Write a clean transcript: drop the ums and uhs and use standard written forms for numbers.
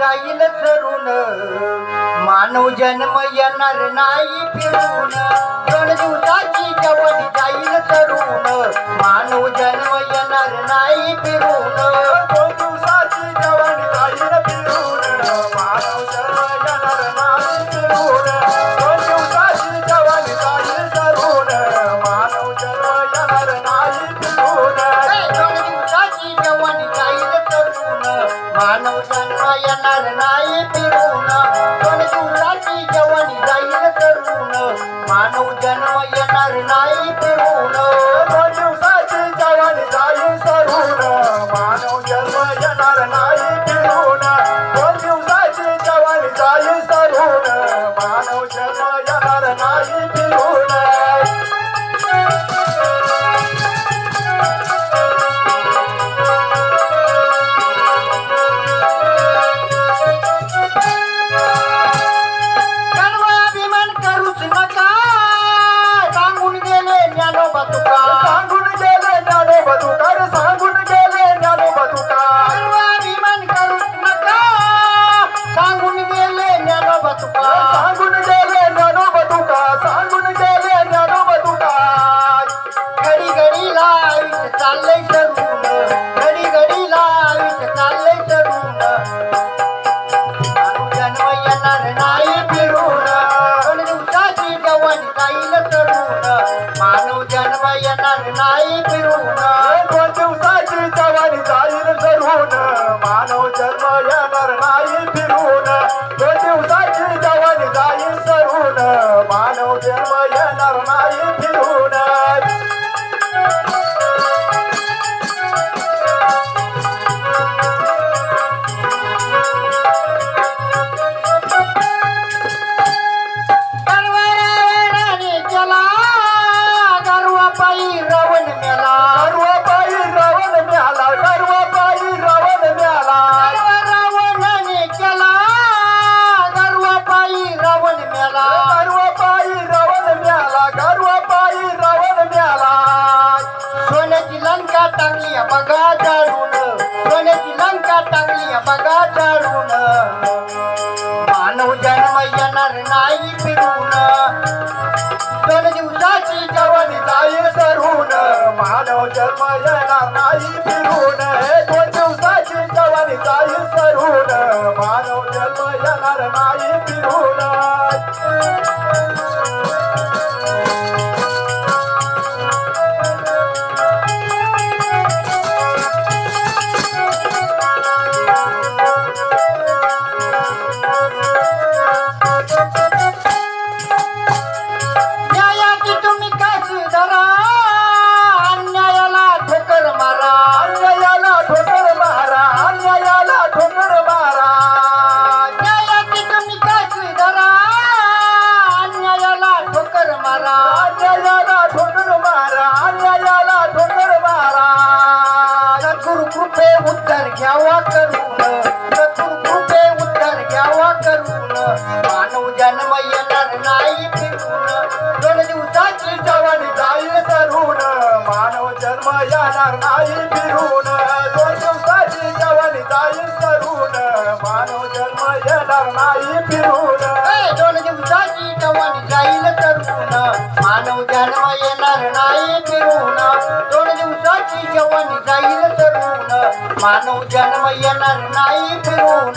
जाईल सरून मानव जन्म येणार नाही फिरून 2 दिवसाची जवानी जाईल सरून मानव जन्म येणार नाही फिरून 2 दिवसाची जवानी जाईल फिरून मानव जन्म येणार नाही फिरून 2 दिवसाची जवानी जाईल सरून मानव जन्म येणार नाही फिरून 2 दिवसाची जवानी जाईल सरून मानव जन्म येणार नाही फिरून 2 दिवसाची जवानी जाईल सरून मानव जन्म येणार नाही फिरून 2 दिवसाची जवानी जाईल सरून मानव जन्म येणार नाही फिरून 2 दिवसाची जवानी जाईल सरून मानव जन्म येणार नाही फिरून अभिमान करूच नका सांगून गेले ज्ञानोबा तुका सांगून गेले ज्ञानोबा तुका सांगून गेले ज्ञानोबा तुका अभिमान करूच नका सांगून गेले ज्ञानोबा तुका सांगून गेले ज्ञानोबा तुका सांगून गेले ज्ञानोबा तुका घडी घडी लाईट चाललंय सरून घडी घडी लाईट चाललंय सरून जन्म येणार नाही फिरून 2 दिवसाची जवानी जाईल तरुण मानव जन्म येणार नाही फिरून 2 दिवसाची जवानी जाईल सरून मानव जन्म येणार नाही फिरून 2 दिवसाची जवानी जाईल सरून मानव जन्म येणार नाही फिरून गर्वाने केला गर्वापायी रावण मेला गर्वापायी रावण मिळाला गर्वापायी रावण मिळाला रावणाने केला गर्वापायी रावण मेला गर्वापायी रावण मिळाला गर्वापायी रावण मिळाला सोन्याची लंका टाकली बघा जाळून सोन्याची लंका टाकली बघा जाळून मानव जन्म येणार नाही फिरून 2 दिवसाची जवानी जाईल सरून मानव जन्म येणार नाही फिरून 2 दिवसाची जवानी जाईल सरून मानव जन्म येणार नाही फिरून न्यायाची तुम्ही कशी धरा अन्यायाला ठोकर मारा अन्यायाला ठोकर मारा अन्यायाला ठोकर मारा न्यायाची तुम्ही कशी धरा अन्यायाला ठोकर मारा अन्यायाला ठोकर मारा अन्यायाला ठोकर मारा सद्गुरु कृपे उत्तर घ्यावा करून सद्गुरु कृपे उत्तर घ्यावा करून मानव जन्म येणार नाही फिरून 2 दिवसाची जवानी जाईल सरून मानव जन्म येणार नाही फिरून 2 दिवसाची जवानी जाईल सरून मानव जन्म येणार नाही फिरून 2 दिवसाची जवानी जाईल तरुण मानव जन्म येणार नाही फिरून 2 दिवसाची जवानी जाईल तरुण मानव जन्म येणार नाही फिरून